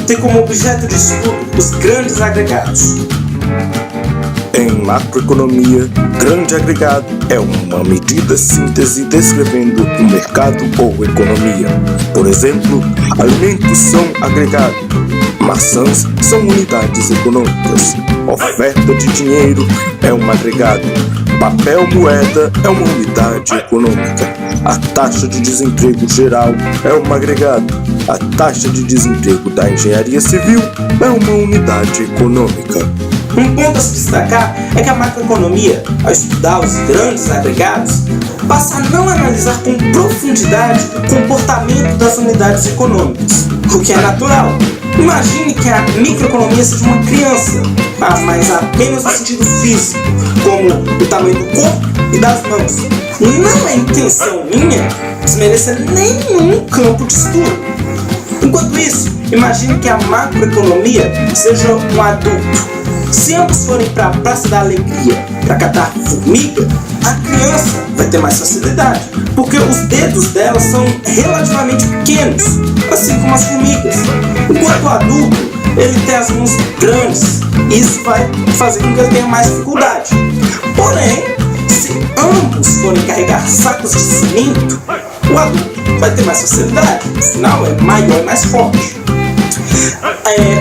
tem como objeto de estudo os grandes agregados. Em macroeconomia, grande agregado é uma medida síntese descrevendo um mercado ou economia. Por exemplo, alimentos são agregado, maçãs são unidades econômicas, oferta de dinheiro é um agregado, papel moeda é uma unidade econômica, a taxa de desemprego geral é um agregado, a taxa de desemprego da engenharia civil é uma unidade econômica. Um ponto a se destacar é que a macroeconomia, ao estudar os grandes agregados, passa a não analisar com profundidade o comportamento das unidades econômicas, o que é natural. Imagine que a microeconomia seja uma criança, mas apenas no sentido físico, como o tamanho do corpo e das mãos. Não é intenção minha desmerecer nenhum campo de estudo. Enquanto isso, imagine que a macroeconomia seja um adulto. Se ambos forem para a Praça da Alegria para catar formiga, a criança vai ter mais facilidade, porque os dedos dela são relativamente pequenos, assim como as formigas. Enquanto o adulto, ele tem as mãos grandes, e isso vai fazer com que ele tenha mais dificuldade. Porém, se ambos forem carregar sacos de cimento, o adulto vai ter mais facilidade, afinal é maior e mais forte.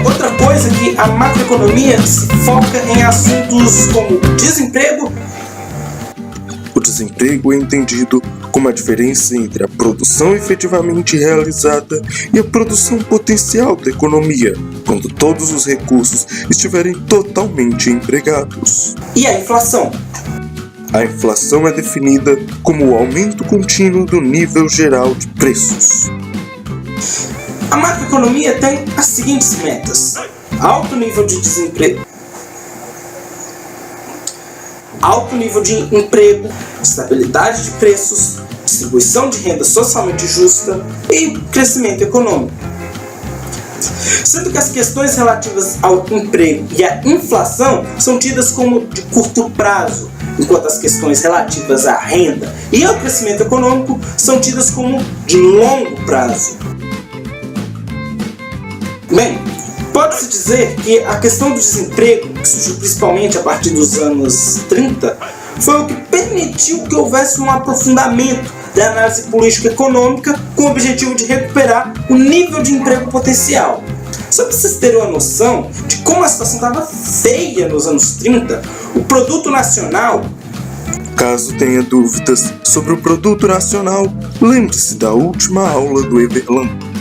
Outra coisa é que a macroeconomia se foca em assuntos como desemprego. O desemprego é entendido como a diferença entre a produção efetivamente realizada e a produção potencial da economia, quando todos os recursos estiverem totalmente empregados. E a inflação? A inflação é definida como o aumento contínuo do nível geral de preços. A macroeconomia tem as seguintes metas: alto nível de desemprego, alto nível de emprego, estabilidade de preços, distribuição de renda socialmente justa e crescimento econômico. Sendo que as questões relativas ao emprego e à inflação são tidas como de curto prazo, enquanto as questões relativas à renda e ao crescimento econômico são tidas como de longo prazo. Bem, pode-se dizer que a questão do desemprego, que surgiu principalmente a partir dos anos 30, foi o que permitiu que houvesse um aprofundamento da análise político-econômica com o objetivo de recuperar o nível de emprego potencial. Só para vocês terem uma noção de como a situação estava feia nos anos 30, o Produto Nacional... Caso tenha dúvidas sobre o Produto Nacional, lembre-se da última aula do Everland.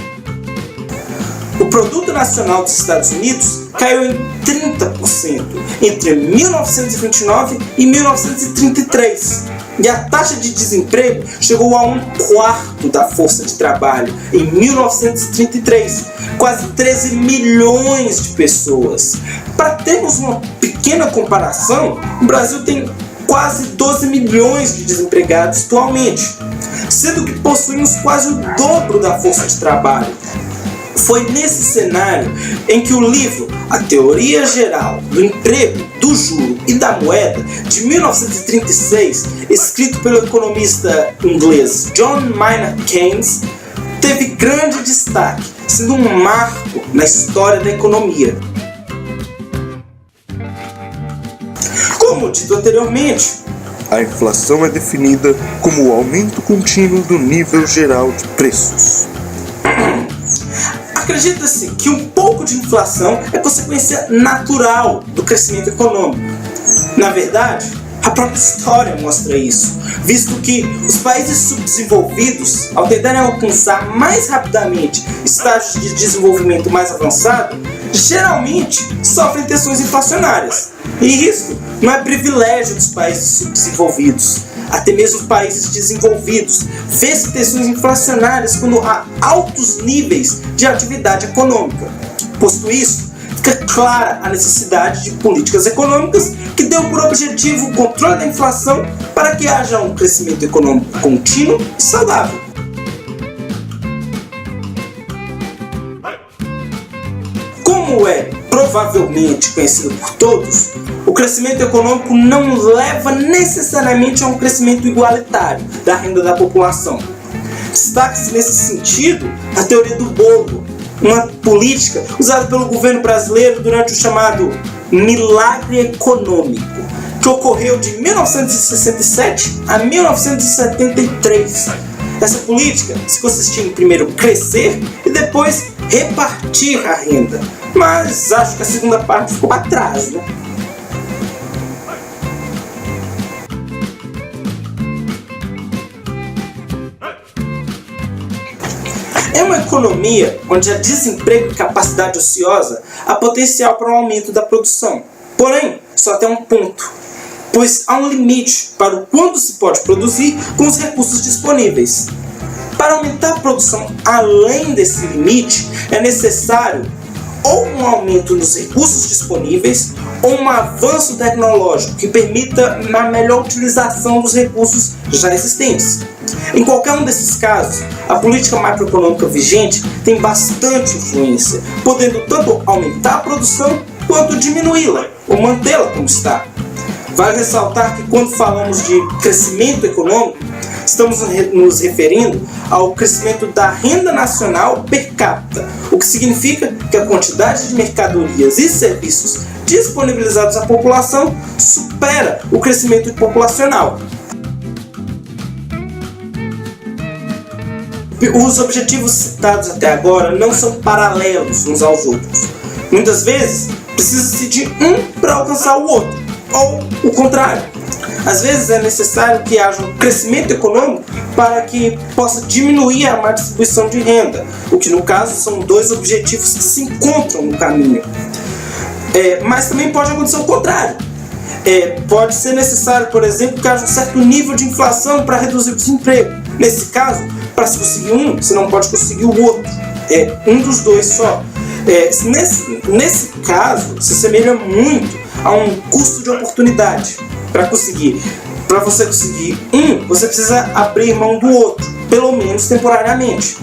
O Produto Nacional dos Estados Unidos caiu em 30% entre 1929 e 1933. E a taxa de desemprego chegou a 1/4 da força de trabalho em 1933, quase 13 milhões de pessoas. Para termos uma pequena comparação, o Brasil tem quase 12 milhões de desempregados atualmente, sendo que possuímos quase o dobro da força de trabalho. Foi nesse cenário em que o livro A Teoria Geral do Emprego, do Juro e da Moeda, de 1936, escrito pelo economista inglês John Maynard Keynes, teve grande destaque, sendo um marco na história da economia. Como dito anteriormente, a inflação é definida como o aumento contínuo do nível geral de preços. Acredita-se que um pouco de inflação é consequência natural do crescimento econômico. Na verdade, a própria história mostra isso, visto que os países subdesenvolvidos, ao tentarem alcançar mais rapidamente estágios de desenvolvimento mais avançado, geralmente sofrem tensões inflacionárias. E isso não é privilégio dos países subdesenvolvidos. Até mesmo países desenvolvidos vê-se tensões inflacionárias quando há altos níveis de atividade econômica. Posto isso, fica clara a necessidade de políticas econômicas que tenham por objetivo o controle da inflação para que haja um crescimento econômico contínuo e saudável. Como é provavelmente conhecido por todos, o crescimento econômico não leva necessariamente a um crescimento igualitário da renda da população. Destaca-se nesse sentido a teoria do bolo, uma política usada pelo governo brasileiro durante o chamado milagre econômico, que ocorreu de 1967 a 1973. Essa política se consistia em primeiro crescer e depois repartir a renda. Mas acho que a segunda parte ficou para trás, né? Em uma economia onde há desemprego e capacidade ociosa, há potencial para o aumento da produção. Porém, só até um ponto, pois há um limite para o quanto se pode produzir com os recursos disponíveis. Para aumentar a produção além desse limite, é necessário ou um aumento nos recursos disponíveis ou um avanço tecnológico que permita uma melhor utilização dos recursos já existentes. Em qualquer um desses casos, a política macroeconômica vigente tem bastante influência, podendo tanto aumentar a produção quanto diminuí-la ou mantê-la como está. Vale ressaltar que quando falamos de crescimento econômico, estamos nos referindo ao crescimento da renda nacional per capita, o que significa que a quantidade de mercadorias e serviços disponibilizados à população supera o crescimento populacional. Os objetivos citados até agora não são paralelos uns aos outros. Muitas vezes, precisa-se de um para alcançar o outro, ou o contrário. Às vezes é necessário que haja um crescimento econômico para que possa diminuir a má distribuição de renda, o que no caso são dois objetivos que se encontram no caminho. Mas também pode acontecer o contrário. Pode ser necessário, por exemplo, que haja um certo nível de inflação para reduzir o desemprego. Nesse caso, para se conseguir um, você não pode conseguir o outro. Um dos dois só. Nesse caso, se assemelha muito a um custo de oportunidade. Para você conseguir um, você precisa abrir mão do outro, pelo menos temporariamente.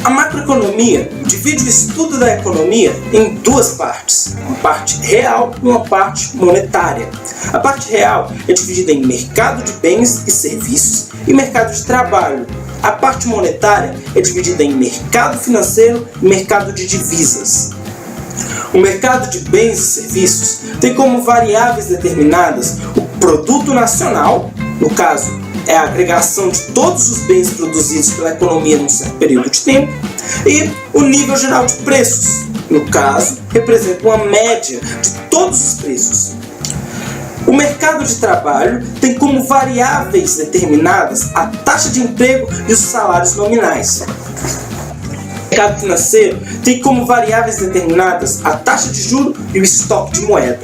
A macroeconomia divide o estudo da economia em duas partes, uma parte real e uma parte monetária. A parte real é dividida em mercado de bens e serviços e mercado de trabalho. A parte monetária é dividida em mercado financeiro e mercado de divisas. O mercado de bens e serviços tem como variáveis determinadas o produto nacional, no caso, é a agregação de todos os bens produzidos pela economia num certo período de tempo, e o nível geral de preços, no caso, representa uma média de todos os preços. O mercado de trabalho tem como variáveis determinadas a taxa de emprego e os salários nominais. O mercado financeiro tem como variáveis determinadas a taxa de juros e o estoque de moeda.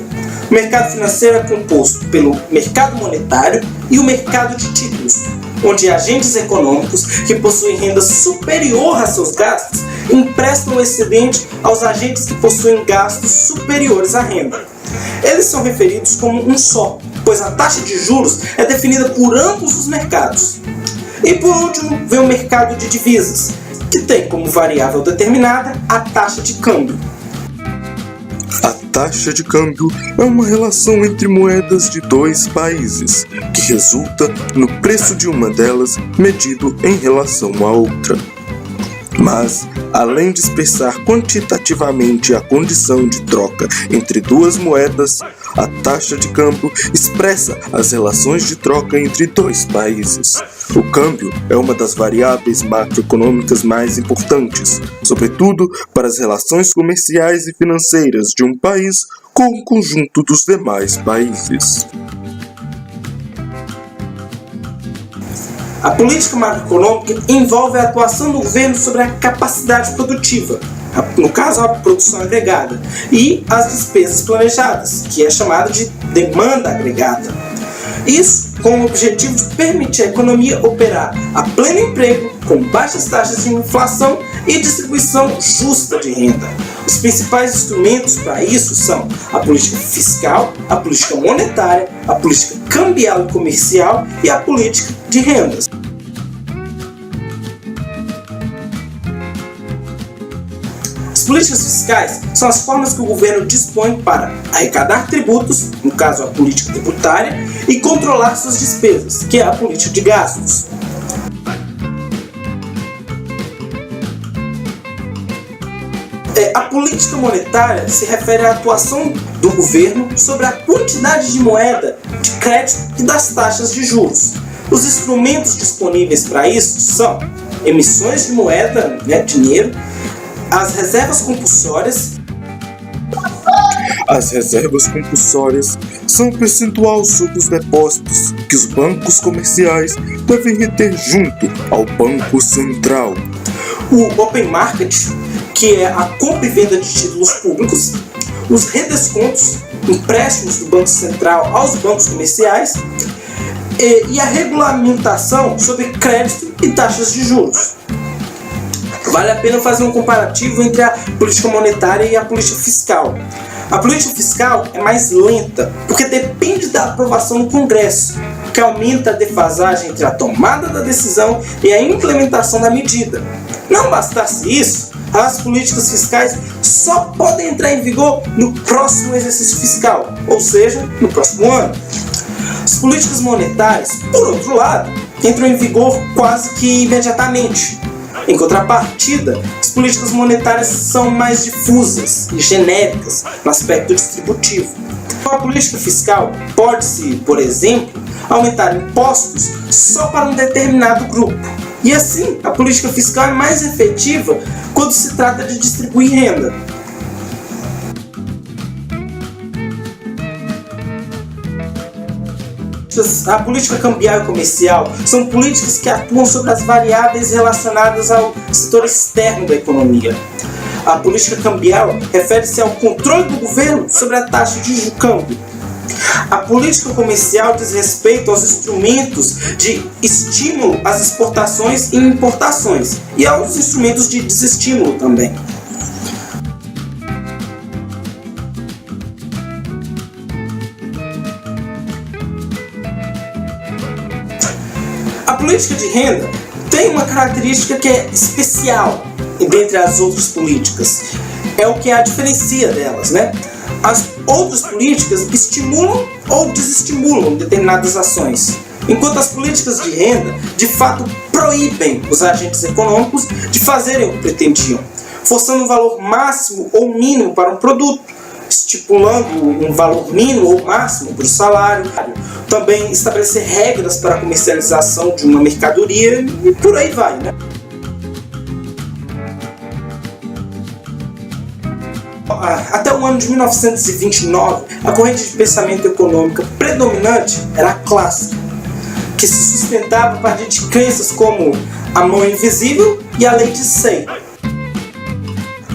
O mercado financeiro é composto pelo mercado monetário e o mercado de títulos, onde agentes econômicos que possuem renda superior a seus gastos emprestam o excedente aos agentes que possuem gastos superiores à renda. Eles são referidos como um só, pois a taxa de juros é definida por ambos os mercados. E por último, vem o mercado de divisas, que tem como variável determinada a taxa de câmbio. A taxa de câmbio é uma relação entre moedas de dois países, que resulta no preço de uma delas medido em relação à outra. Mas, além de expressar quantitativamente a condição de troca entre duas moedas, a taxa de câmbio expressa as relações de troca entre dois países. O câmbio é uma das variáveis macroeconômicas mais importantes, sobretudo para as relações comerciais e financeiras de um país com o conjunto dos demais países. A política macroeconômica envolve a atuação do governo sobre a capacidade produtiva, no caso a produção agregada, e as despesas planejadas, que é chamada de demanda agregada. Isso com o objetivo de permitir à economia operar a pleno emprego, com baixas taxas de inflação e distribuição justa de renda. Os principais instrumentos para isso são a política fiscal, a política monetária, a política cambial e comercial e a política de rendas. As políticas fiscais são as formas que o governo dispõe para arrecadar tributos, no caso a política tributária, e controlar suas despesas, que é a política de gastos. política monetária se refere à atuação do governo sobre a quantidade de moeda, de crédito e das taxas de juros. Os instrumentos disponíveis para isso são emissões de moeda, dinheiro, as reservas compulsórias. As reservas compulsórias são o percentual sobre os depósitos que os bancos comerciais devem reter junto ao Banco Central. O open market, que é a compra e venda de títulos públicos, os redescontos, empréstimos do Banco Central aos bancos comerciais e a regulamentação sobre crédito e taxas de juros. Vale a pena fazer um comparativo entre a política monetária e a política fiscal. A política fiscal é mais lenta, porque depende da aprovação do Congresso, que aumenta a defasagem entre a tomada da decisão e a implementação da medida. Não bastasse isso, as políticas fiscais só podem entrar em vigor no próximo exercício fiscal, ou seja, no próximo ano. As políticas monetárias, por outro lado, entram em vigor quase que imediatamente. Em contrapartida, as políticas monetárias são mais difusas e genéricas no aspecto distributivo. A política fiscal pode-se, por exemplo, aumentar impostos só para um determinado grupo. E assim, a política fiscal é mais efetiva quando se trata de distribuir renda. A política cambial e comercial são políticas que atuam sobre as variáveis relacionadas ao setor externo da economia. A política cambial refere-se ao controle do governo sobre a taxa de câmbio. A política comercial diz respeito aos instrumentos de estímulo às exportações e importações e aos instrumentos de desestímulo também. A política de renda tem uma característica que é especial dentre as outras políticas. É o que a diferencia delas, As outras políticas estimulam ou desestimulam determinadas ações, enquanto as políticas de renda, de fato, proíbem os agentes econômicos de fazerem o que pretendiam, forçando um valor máximo ou mínimo para um produto, estipulando um valor mínimo ou máximo para o salário, também estabelecer regras para a comercialização de uma mercadoria e por aí vai, Até o ano de 1929, a corrente de pensamento econômica predominante era a clássica, que se sustentava a partir de crenças como a mão invisível e a lei de Say.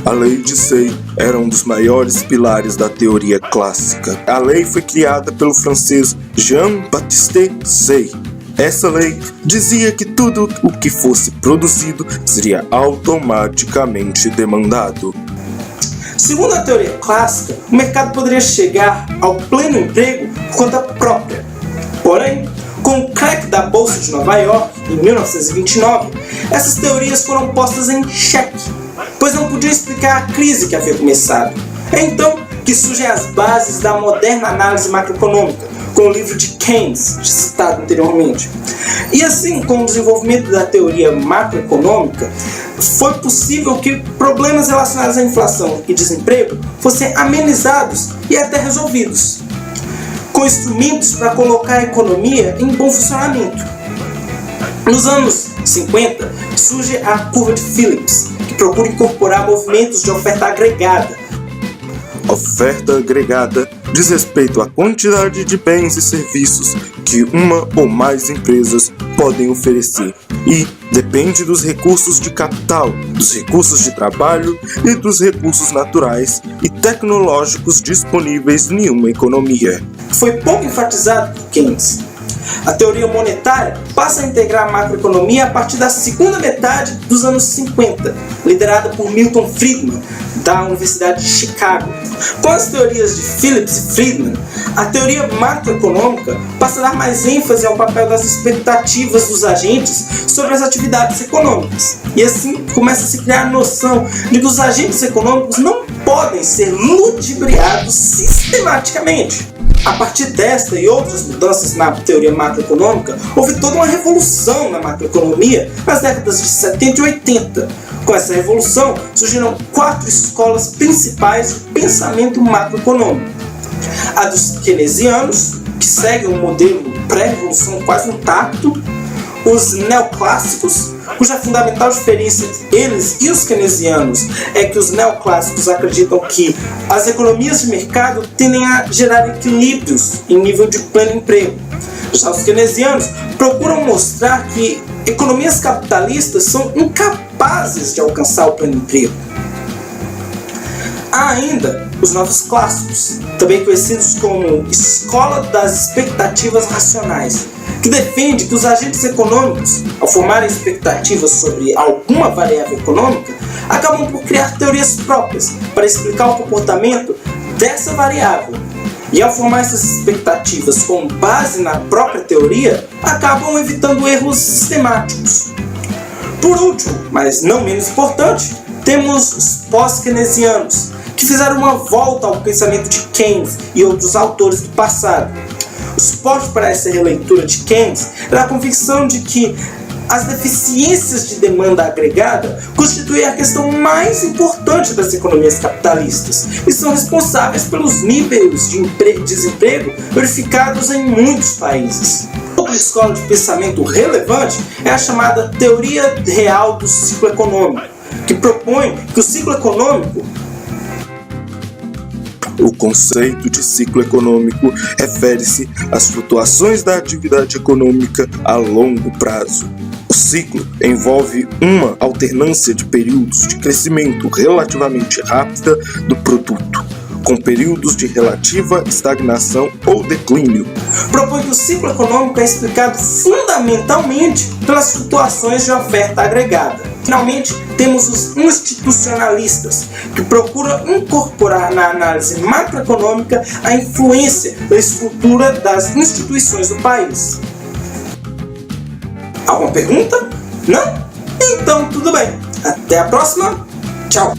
A lei de Say era um dos maiores pilares da teoria clássica. A lei foi criada pelo francês Jean-Baptiste Say. Essa lei dizia que tudo o que fosse produzido seria automaticamente demandado. Segundo a teoria clássica, o mercado poderia chegar ao pleno emprego por conta própria. Porém, com o crack da Bolsa de Nova York, em 1929, essas teorias foram postas em xeque, pois não podiam explicar a crise que havia começado. É então que surgem as bases da moderna análise macroeconômica, com o livro de Keynes, citado anteriormente. E assim, com o desenvolvimento da teoria macroeconômica, foi possível que problemas relacionados à inflação e desemprego fossem amenizados e até resolvidos, com instrumentos para colocar a economia em bom funcionamento. Nos anos 50, surge a curva de Phillips, que procura incorporar movimentos de oferta agregada. Oferta agregada diz respeito à quantidade de bens e serviços que uma ou mais empresas podem oferecer e depende dos recursos de capital, dos recursos de trabalho e dos recursos naturais e tecnológicos disponíveis em uma economia. Foi pouco enfatizado por Keynes. A teoria monetária passa a integrar a macroeconomia a partir da segunda metade dos anos 50, liderada por Milton Friedman, da Universidade de Chicago. Com as teorias de Phillips e Friedman, a teoria macroeconômica passa a dar mais ênfase ao papel das expectativas dos agentes sobre as atividades econômicas. E assim começa a se criar a noção de que os agentes econômicos não podem ser ludibriados sistematicamente. A partir desta e outras mudanças na teoria macroeconômica, houve toda uma revolução na macroeconomia nas décadas de 70 e 80, Com essa revolução, surgiram 4 escolas principais de pensamento macroeconômico. A dos keynesianos, que seguem um modelo pré-revolução quase intacto, os neoclássicos, cuja fundamental diferença entre eles e os keynesianos é que os neoclássicos acreditam que as economias de mercado tendem a gerar equilíbrios em nível de pleno emprego. Já os keynesianos procuram mostrar que economias capitalistas são incapazes de alcançar o pleno emprego. Há ainda os novos clássicos, também conhecidos como Escola das Expectativas Racionais, que defende que os agentes econômicos, ao formarem expectativas sobre alguma variável econômica, acabam por criar teorias próprias para explicar o comportamento dessa variável. E ao formar essas expectativas com base na própria teoria, acabam evitando erros sistemáticos. Por último, mas não menos importante, temos os pós-keynesianos, que fizeram uma volta ao pensamento de Keynes e outros autores do passado. O suporte para essa releitura de Keynes era a convicção de que as deficiências de demanda agregada constituem a questão mais importante das economias capitalistas e são responsáveis pelos níveis de desemprego verificados em muitos países. Outra escola de pensamento relevante é a chamada Teoria Real do Ciclo Econômico, que propõe que o ciclo econômico O conceito de ciclo econômico refere-se às flutuações da atividade econômica a longo prazo. O ciclo envolve uma alternância de períodos de crescimento relativamente rápida do produto, com períodos de relativa estagnação ou declínio. Propõe que o ciclo econômico é explicado fundamentalmente pelas flutuações de oferta agregada. Finalmente, temos os institucionalistas, que procuram incorporar na análise macroeconômica a influência da estrutura das instituições do país. Alguma pergunta? Não? Então tudo bem. Até a próxima. Tchau.